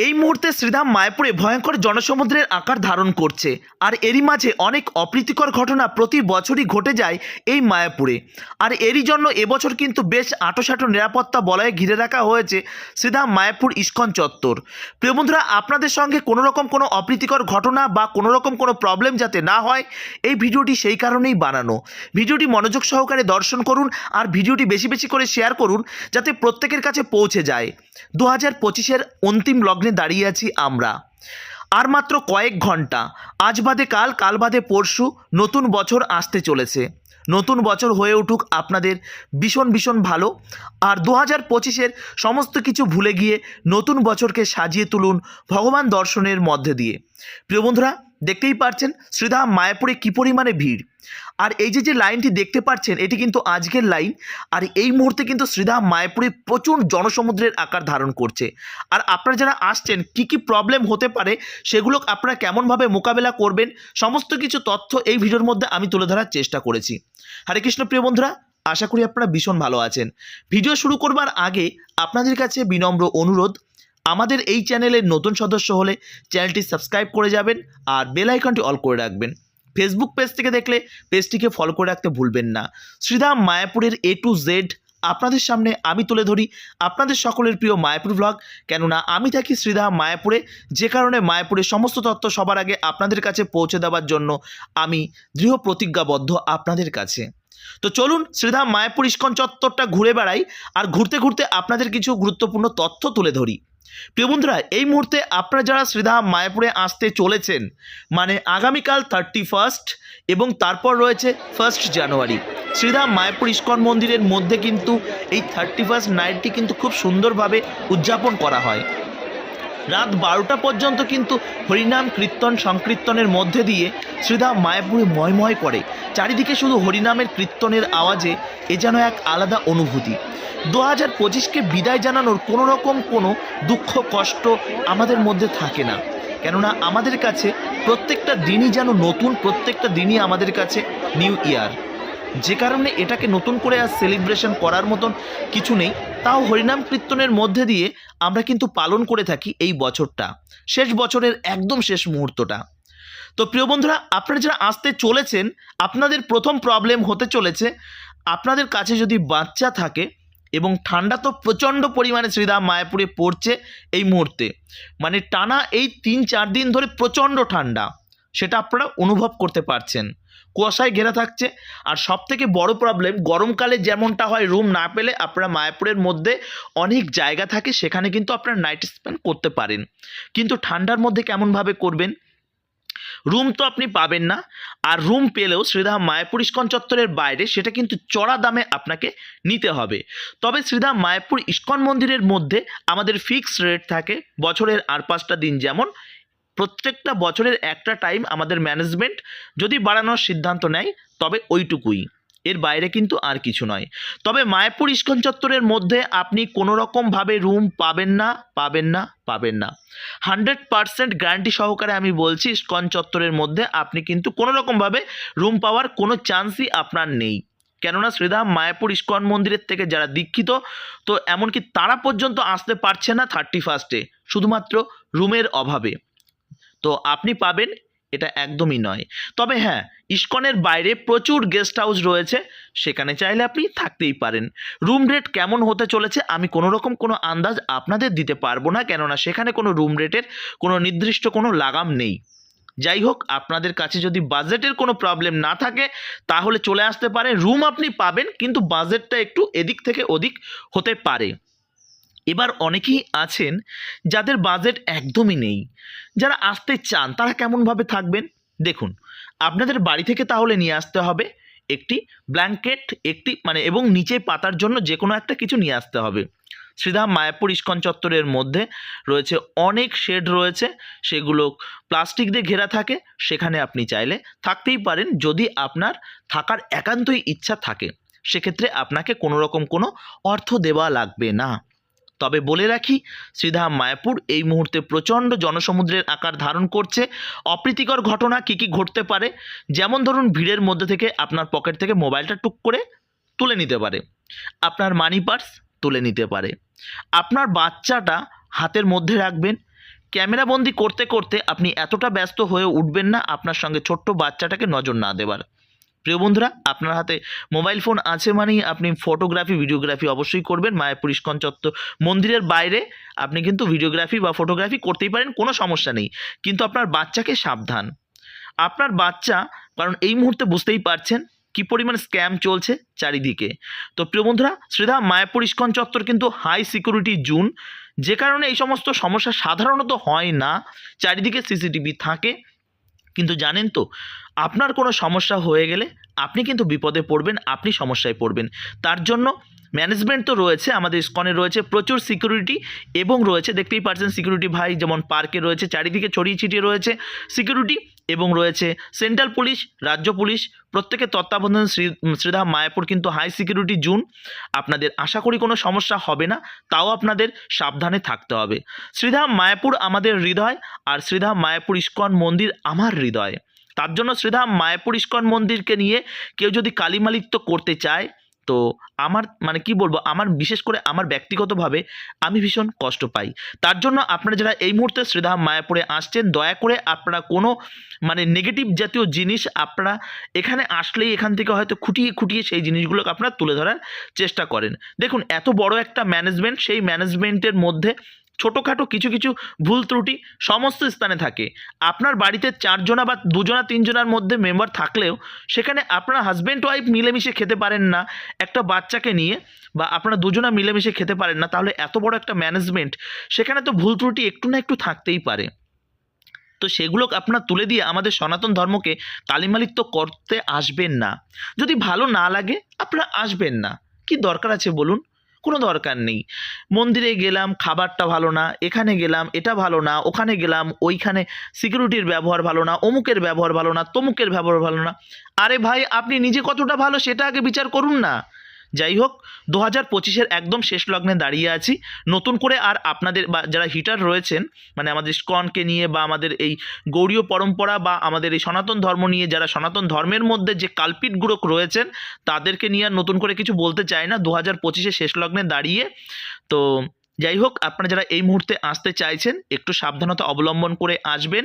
এই মুহূর্তে শ্রীধাম মায়াপুরে ভয়ঙ্কর জনসমুদ্রের আকার ধারণ করছে। আর এরই মাঝে অনেক অপ্রীতিকর ঘটনা প্রতি বছরই ঘটে যায় এই মায়াপুরে। আর এরই জন্য এবছর কিন্তু বেশ আঁটোসাঁটো নিরাপত্তা বলয়ে ঘিরে রাখা হয়েছে শ্রীধাম মায়াপুর ইস্কন চত্বর। প্রিয় বন্ধুরা, আপনাদের সঙ্গে কোনোরকম কোনো অপ্রীতিকর ঘটনা বা কোনোরকম কোনো প্রবলেম যাতে না হয়, এই ভিডিওটি সেই কারণেই বানানো। ভিডিওটি মনোযোগ সহকারে দর্শন করুন আর ভিডিওটি বেশি বেশি করে শেয়ার করুন যাতে প্রত্যেকের কাছে পৌঁছে যায়। 2025-এর অন্তিম লগ্নে দাঁড়িয়ে আছি আমরা। আর মাত্র কয়েক ঘন্টা, আজ বাদে কাল, কাল বাদে পরশু নতুন বছর আসতে চলেছে। নতুন বছর হয়ে উঠুক আপনাদের ভীষণ ভীষণ ভালো। আর 2025-এর সমস্ত কিছু ভুলে গিয়ে নতুন বছরকে সাজিয়ে তুলুন ভগবান দর্শনের মধ্যে দিয়ে। প্রিয় বন্ধুরা, দেখতেই পাচ্ছেন শ্রীধাম মায়াপুরে কী পরিমাণে ভিড়। আর এই যে লাইনটি দেখতে পাচ্ছেন, এটি কিন্তু আজকের লাইন। আর এই মুহূর্তে কিন্তু শ্রীধাম মায়াপুরে প্রচুর জনসমুদ্রের আকার ধারণ করছে। আর আপনারা যারা আসছেন, কি কি প্রবলেম হতে পারে, সেগুলো আপনারা কেমনভাবে মোকাবেলা করবেন, সমস্ত কিছু তথ্য এই ভিডিওর মধ্যে আমি তুলে ধরার চেষ্টা করেছি। হরে কৃষ্ণ প্রিয় বন্ধুরা, আশা করি আপনারা ভীষণ ভালো আছেন। ভিডিও শুরু করবার আগে আপনাদের কাছে বিনম্র অনুরোধ, আমাদের এই চ্যানেলের নতুন সদস্য হলে চ্যানেলটি সাবস্ক্রাইব করে যাবেন আর বেল আইকনটি অল করে রাখবেন। ফেসবুক পেজ থেকে দেখলে পেজটিকে ফলো করে রাখতে ভুলবেন না। শ্রীধাম মায়াপুরের A to Z আপনাদের সামনে আমি তুলে ধরি আপনাদের সকলের প্রিয় মায়াপুর ব্লগ। কেননা আমি থাকি শ্রীধাম মায়াপুরে, যে কারণে মায়াপুরের সমস্ত তথ্য সবার আগে আপনাদের কাছে পৌঁছে দেওয়ার জন্য আমি দৃঢ় প্রতিজ্ঞাবদ্ধ আপনাদের কাছে। তো চলুন শ্রীধাম মায়াপুর ইস্কন চত্বরটা ঘুরে বেড়াই আর ঘুরতে ঘুরতে আপনাদের কিছু গুরুত্বপূর্ণ তথ্য তুলে ধরি। প্রিয় বন্ধুরা, এই মুহূর্তে আপনারা যারা শ্রীধাম মায়াপুরে আসতে চলেছেন, মানে আগামীকাল 31 এবং তারপর রয়েছে 1 জানুয়ারি, শ্রীধাম মায়াপুর ইস্কন মন্দিরের মধ্যে কিন্তু এই 31 নাইটটি কিন্তু খুব সুন্দরভাবে উদযাপন করা হয়। রাত 12টা পর্যন্ত কিন্তু হরিনাম কীর্তন সংকীর্তনের মধ্যে দিয়ে শ্রীধাম মায়াপুরে ময়ময় করে। চারিদিকে শুধু হরিনামের কীর্তনের আওয়াজে এ যেন এক আলাদা অনুভূতি। 2025-কে বিদায় জানানোর কোনো রকম কোনো দুঃখ কষ্ট আমাদের মধ্যে থাকে না, কেননা আমাদের কাছে প্রত্যেকটা দিনই যেন নতুন, প্রত্যেকটা দিনই আমাদের কাছে নিউ ইয়ার। যে কারণে এটাকে নতুন করে আর সেলিব্রেশন করার মতন কিছু নেই। তাও হরিনাম কীর্তনের মধ্যে দিয়ে আমরা কিন্তু পালন করে থাকি এই বছরটা, শেষ বছরের একদম শেষ মুহূর্তটা। তো প্রিয় বন্ধুরা, আপনারা যারা আসতে চলেছেন, আপনাদের প্রথম প্রবলেম হতে চলেছে, আপনাদের কাছে যদি বাচ্চা থাকে এবং ঠান্ডা তো প্রচণ্ড পরিমাণে শ্রীধাম মায়াপুরে পড়ছে এই মুহূর্তে, মানে টানা এই 3-4 দিন ধরে প্রচণ্ড ঠান্ডা, সেটা আপনারা অনুভব করতে পারছেন। কুয়াশায় ঘেরা থাকছে। আর সবথেকে বড় প্রবলেম, গরমকালে যেমনটা হয় রুম না পেলে আপনারা মায়াপুরের মধ্যে অনেক জায়গা থাকে, সেখানে কিন্তু আপনারা নাইট স্পেন্ড করতে পারেন। কিন্তু ঠান্ডার মধ্যে কেমনভাবে করবেন? রুম তো আপনি পাবেন না। আর রুম পেলেও শ্রীধাম মায়াপুর ইস্কন চত্বরের বাইরে সেটা কিন্তু চড়া দামে আপনাকে নিতে হবে। তবে শ্রীধাম মায়াপুর ইস্কন মন্দিরের মধ্যে আমাদের ফিক্সড রেট থাকে বছরের আর 5টা দিন। যেমন প্রত্যেকটা বছরের একটা টাইম আমাদের ম্যানেজমেন্ট যদি বাড়ানোর সিদ্ধান্ত নেয়, তবে ওইটুকুই, এর বাইরে কিন্তু আর কিছু নয়। তবে মায়াপুর ইস্কন চত্বরের মধ্যে আপনি কোনো রকমভাবে রুম পাবেন না, পাবেন না, পাবেন না। 100% গ্যারান্টি সহকারে আমি বলছি, ইস্কন চত্বরের মধ্যে আপনি কিন্তু কোনো রকমভাবে রুম পাওয়ার কোনো চান্সই আপনার নেই। কেননা শ্রীধাম মায়াপুর ইস্কন মন্দিরের থেকে যারা দীক্ষিত, তো এমনকি তারা পর্যন্ত আসতে পারছে না 31-এ, শুধুমাত্র রুমের অভাবে। তো আপনি পাবেন, এটা একদমই নয়। তবে হ্যাঁ, ইস্কনের বাইরে প্রচুর গেস্ট হাউস রয়েছে, সেখানে চাইলে আপনি থাকতেই পারেন। রুম রেট কেমন হতে চলেছে আমি কোনো রকম কোনো আন্দাজ আপনাদের দিতে পারবো না, কেননা সেখানে কোনো রুম রেটের কোনো নির্দিষ্ট কোনো লাগাম নেই। যাই হোক, আপনাদের কাছে যদি বাজেটের কোনো প্রবলেম না থাকে তাহলে চলে আসতে পারে। রুম আপনি পাবেন, কিন্তু বাজেটটা একটু এদিক থেকে ওদিক হতে পারে। এবার অনেকেই আছেন যাদের বাজেট একদমই নেই, যারা আসতে চান, তারা কেমনভাবে থাকবেন? দেখুন, আপনাদের বাড়ি থেকে তাহলে নিয়ে আসতে হবে একটি ব্ল্যাঙ্কেট, একটি এবং নিচে পাতার জন্য যে কোনো একটা কিছু নিয়ে আসতে হবে। শ্রীধাম মায়াপুর ইস্কন চত্বরের মধ্যে রয়েছে অনেক শেড রয়েছে, সেগুলো প্লাস্টিক দিয়ে ঘেরা থাকে, সেখানে আপনি চাইলে থাকতেই পারেন যদি আপনার থাকার একান্তই ইচ্ছা থাকে। সেক্ষেত্রে আপনাকে কোনো রকম কোনো অর্থ দেওয়া লাগবে না। তবে বলে রাখি, শ্রীধাম মায়াপুর এই মুহূর্তে প্রচণ্ড জনসমুদ্রের আকার ধারণ করছে। অপ্রীতিকর ঘটনা কী কী ঘটতে পারে? যেমন ধরুন, ভিড়ের মধ্যে থেকে আপনার পকেট থেকে মোবাইলটা টুক করে তুলে নিতে পারে, আপনার মানি পার্স তুলে নিতে পারে, আপনার বাচ্চাটা হাতের মধ্যে রাখবেন, ক্যামেরাবন্দি করতে করতে আপনি এতটা ব্যস্ত হয়ে উঠবেন না আপনার সঙ্গে ছোট্ট বাচ্চাটাকে নজর না দেবার। প্রিয় বন্ধুরা, আপনার হাতে মোবাইল ফোন আছে মানেই আপনি ফটোগ্রাফি ভিডিওগ্রাফি অবশ্যই করবেন। মায়াপুর ইস্কন চত্বর মন্দিরের বাইরে আপনি কিন্তু ভিডিওগ্রাফি বা ফটোগ্রাফি করতেই পারেন, কোনো সমস্যা নেই। কিন্তু আপনার বাচ্চাকে সাবধান। আপনার বাচ্চা, কারণ এই মুহূর্তে বুঝতেই পারছেন কী পরিমাণ স্ক্যাম চলছে চারিদিকে। তো প্রিয় বন্ধুরা, শ্রীধাম মায়াপুর ইস্কন চত্বর কিন্তু হাই সিকিউরিটি জোন, যে কারণে এই সমস্ত সমস্যা সাধারণত হয় না। চারিদিকে সিসিটিভি থাকে, কিন্তু জানেন তো আপনার কোনো সমস্যা হয়ে গেলে আপনি কিন্তু বিপদে পড়বেন, আপনি সমস্যায় পড়বেন। তার জন্য ম্যানেজমেন্ট তো রয়েছে, আমাদের ইস্কনে রয়েছে প্রচুর সিকিউরিটি, এবং রয়েছে দেখতেই পাচ্ছেন সিকিউরিটি ভাই যেমন পার্কে রয়েছে, চারিদিকে ছড়িয়ে ছিটিয়ে রয়েছে সিকিউরিটি, এবং রয়েছে সেন্ট্রাল পুলিশ, রাজ্য পুলিশ, প্রত্যেকের তত্ত্বাবধানে শ্রীধাম মায়াপুর কিন্তু হাই সিকিউরিটি জোন। আপনাদের আশা করি কোনো সমস্যা হবে না, তাও আপনাদের সাবধানে থাকতে হবে। শ্রীধাম মায়াপুর আমাদের হৃদয়, আর শ্রীধাম মায়াপুর ইস্কন মন্দির আমার হৃদয়। তার জন্য শ্রীধাম মায়াপুর ইস্কন মন্দিরকে নিয়ে কেউ যদি কালিমালিপ্ত করতে চায়, তো আমার কি বলবো, আমার বিশেষ করে আমার ব্যক্তিগতভাবে আমি ভীষণ কষ্ট পাই। তার জন্য আপনারা যারা এই মুহূর্তে শ্রীধাম মায়াপুরে আসছেন, দয়া করে আপনারা কোনো নেগেটিভ জাতীয় জিনিস আপনারা এখানে আসলেই এখান থেকে হয়তো খুঁটিয়ে খুঁটিয়ে সেই জিনিসগুলোকে আপনারা তুলে ধরার চেষ্টা করেন। দেখুন, এত বড় একটা ম্যানেজমেন্ট, সেই ম্যানেজমেন্টের মধ্যে ছোটোখাটো কিছু কিছু ভুল ত্রুটি সমস্ত স্থানে থাকে। আপনার বাড়িতে 4 জনা বা 2 জনা 3 জনার মধ্যে মেম্বার থাকলেও সেখানে আপনারা হাজব্যান্ড ওয়াইফ মিলেমিশে খেতে পারেন না একটা বাচ্চাকে নিয়ে, বা আপনারা 2 জনা মিলেমিশে খেতে পারেন না, তাহলে এত বড় একটা ম্যানেজমেন্ট, সেখানে তো ভুল ত্রুটি একটু না একটু থাকতেই পারে। তো সেগুলো আপনারা তুলে দিয়ে আমাদের সনাতন ধর্মকে কালিমালিপ্ত করতে আসবেন না। যদি ভালো না লাগে আপনারা আসবেন না, কি দরকার আছে বলুন? কোনো দরকার নেই। মন্দিরে গেলাম, খাবারটা ভালো না, এখানে গেলাম এটা ভালো না, ওখানে গেলাম ওইখানে সিকিউরিটির ব্যবহার ভালো না, অমুকের ব্যবহার ভালো না, তমুকের ব্যবহার ভালো না। আরে ভাই, আপনি নিজে কতটা ভালো সেটা আগে বিচার করুন না। যাই হোক, 2025-এর একদম শেষ লগ্নে দাঁড়িয়ে আছি। নতুন করে আর আপনাদের বা যারা হিটার রয়েছেন, আমাদের ইস্কনকে নিয়ে বা আমাদের এই গৌড়ীয় পরম্পরা বা আমাদের এই সনাতন ধর্ম নিয়ে যারা সনাতন ধর্মের মধ্যে যে কালপিটগুলো রয়েছেন, তাদেরকে নিয়ে আর নতুন করে কিছু বলতে চাই না 2025-এর শেষ লগ্নে দাঁড়িয়ে। তো যাই হোক, আপনারা যারা এই মুহূর্তে আসতে চাইছেন একটু সাবধানতা অবলম্বন করে আসবেন।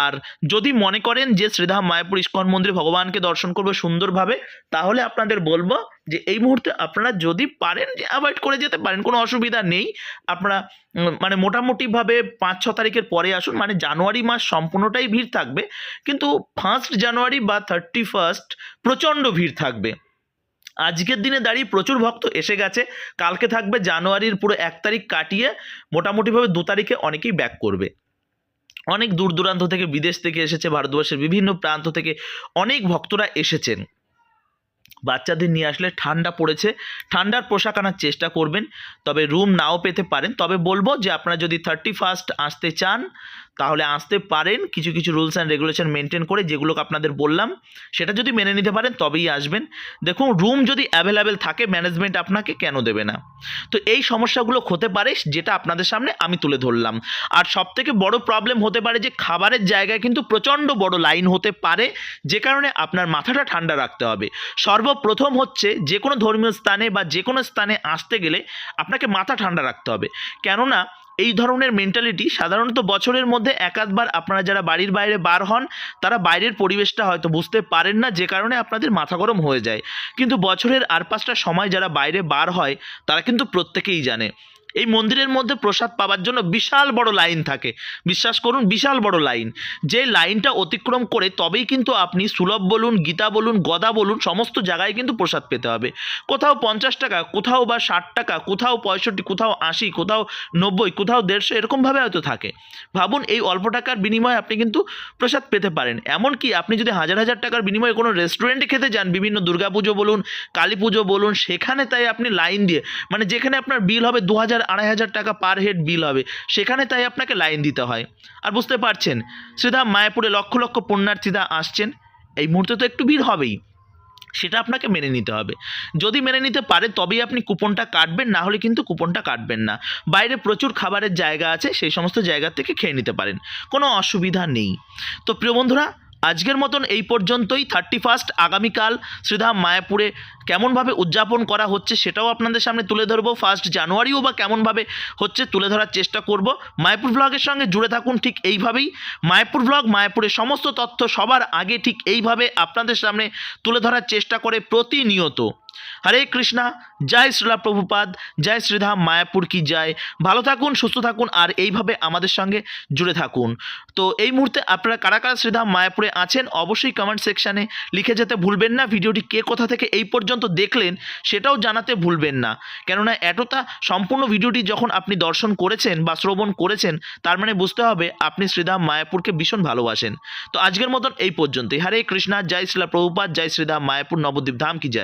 আর যদি মনে করেন যে শ্রীধাম মায়াপুর ইস্কন মন্দিরে ভগবানকে দর্শন করবো সুন্দরভাবে, তাহলে আপনাদের বলবো যে এই মুহূর্তে আপনারা যদি পারেন যে অ্যাভয়েড করে যেতে পারেন, কোনো অসুবিধা নেই। আপনারা মোটামুটিভাবে 5-6 তারিখের পরে আসুন। জানুয়ারি মাস সম্পূর্ণটাই ভিড় থাকবে, কিন্তু 1 জানুয়ারি বা 31 প্রচণ্ড ভিড় থাকবে। আজকের দিনে দাঁড়িয়ে প্রচুর ভক্ত এসে গেছে, কালকে থাকবে জানুয়ারির পুরো 1 তারিখ কাটিয়ে মোটামুটিভাবে 2 তারিখে অনেকেই ব্যাক করবে। অনেক দূর দূরান্ত থেকে, বিদেশ থেকে এসেছে, ভারতবর্ষের বিভিন্ন প্রান্ত থেকে অনেক ভক্তরা এসেছেন। বাচ্চাদের নিয়ে আসলে ঠান্ডা পড়েছে, ঠান্ডার পোশাক আনার চেষ্টা করবেন, তবে রুম নাও পেতে পারেন। তবে বলবো যে আপনারা যদি 31 আসতে চান তাহলে আসতে পারেন, কিছু কিছু রুলস অ্যান্ড রেগুলেশন মেনটেন করে, যেগুলোকে আপনাদের বললাম সেটা যদি মেনে নিতে পারেন তবেই আসবেন। দেখুন, রুম যদি অ্যাভেলেবেল থাকে ম্যানেজমেন্ট আপনাকে কেন দেবে না? তো এই সমস্যাগুলো হতে পারে, যেটা আপনাদের সামনে আমি তুলে ধরলাম। আর সবথেকে বড় প্রবলেম হতে পারে যে খাবারের জায়গায় কিন্তু প্রচণ্ড বড় লাইন হতে পারে, যে কারণে আপনার মাথাটা ঠান্ডা রাখতে হবে। সর্বপ্রথম হচ্ছে যে কোনো ধর্মীয় স্থানে বা যে কোনো স্থানে আসতে গেলে আপনাকে মাথা ঠান্ডা রাখতে হবে। কেননা এই ধরনের মেন্টালিটি সাধারণত বছরের মধ্যে 1-2বার আপনারা যারা বাড়ির বাইরে বার হন, তারা বাইরের পরিবেশটা হয়তো বুঝতে পারেন না, যে কারণে আপনাদের মাথা গরম হয়ে যায়। কিন্তু বছরের আর 5টা সময় যারা বাইরে বার হয় তারা কিন্তু প্রত্যেকেই জানে এই মন্দিরের মধ্যে প্রসাদ পাওয়ার জন্য বিশাল বড় লাইন থাকে। বিশ্বাস করুন, বিশাল বড় লাইন। যে লাইনটা অতিক্রম করে তবেই কিন্তু আপনি সুলভ বলুন, গীতা বলুন, গদা বলুন, সমস্ত জায়গায় কিন্তু প্রসাদ পেতে হবে। কোথাও 50 টাকা, কোথাও বা 60 টাকা, কোথাও 65, কোথাও 80, কোথাও 90, কোথাও 150, এরকমভাবে হয়তো থাকে। ভাবুন, এই অল্প টাকার বিনিময়ে আপনি কিন্তু প্রসাদ পেতে পারেন। এমনকি আপনি যদি হাজার হাজার টাকার বিনিময়ে কোনো রেস্টুরেন্টে খেতে যান, বিভিন্ন দুর্গাপুজো বলুন, কালী পুজো বলুন, সেখানে তাই আপনি লাইন দিয়ে, যেখানে আপনার বিল হবে 2000-2500 টাকা পার হেড বিল হবে, সেখানে তাই আপনাকে লাইন দিতে হয়। আর বুঝতে পারছেন, শ্রীধাম মায়াপুরে লক্ষ লক্ষ পুণ্যার্থীরা আসছেন, এই মুহূর্তে তো একটু ভিড় হবেই, সেটা আপনাকে মেনে নিতে হবে। যদি মেনে নিতে পারে তবেই আপনি কুপনটা কাটবেন, না হলে কিন্তু কুপনটা কাটবেন না। বাইরে প্রচুর খাবারের জায়গা আছে, সেই সমস্ত জায়গা থেকে খেয়ে নিতে পারেন, কোনো অসুবিধা নেই। তো প্রিয় বন্ধুরা, আজকের মতন এই পর্যন্তই। 31 আগামীকাল শ্রীধাম মায়াপুরে কেমনভাবে উদযাপন করা হচ্ছে সেটাও আপনাদের সামনে তুলে ধরবো। 1 জানুয়ারিও বা কেমনভাবে হচ্ছে তুলে ধরার চেষ্টা করব। মায়াপুর ব্লগের সঙ্গে জুড়ে থাকুন ঠিক এইভাবেই। মায়াপুর ব্লগ মায়াপুরের সমস্ত তথ্য সবার আগে ঠিক এইভাবে আপনাদের সামনে তুলে ধরার চেষ্টা করে প্রতিনিয়ত। হরে কৃষ্ণা, জয় শ্রীলা প্রভুপাদ, জয় শ্রীধাম মায়াপুর কি জয়। ভালো থাকুন, সুস্থ থাকুন আর এইভাবে আমাদের সঙ্গে জুড়ে থাকুন। তো এই মুহূর্তে আপনারা কারা কারা শ্রীধাম মায়াপুরে আছেন অবশ্যই কমেন্ট সেকশানে লিখে যেতে ভুলবেন না। ভিডিওটি কে কোথা থেকে এই পর্যন্ত দেখলেন সেটাও জানাতে ভুলবেন না, কেননা এতটা সম্পূর্ণ ভিডিওটি যখন আপনি দর্শন করেছেন বা শ্রবণ করেছেন তার মানে বুঝতে হবে আপনি শ্রীধাম মায়াপুরকে ভীষণ ভালোবাসেন। তো আজকের মতন এই পর্যন্তই। হরে কৃষ্ণা, জয় শ্রীলা প্রভুপাদ, জয় শ্রীধাম মায়াপুর নবদ্বীপ ধাম কি জয়।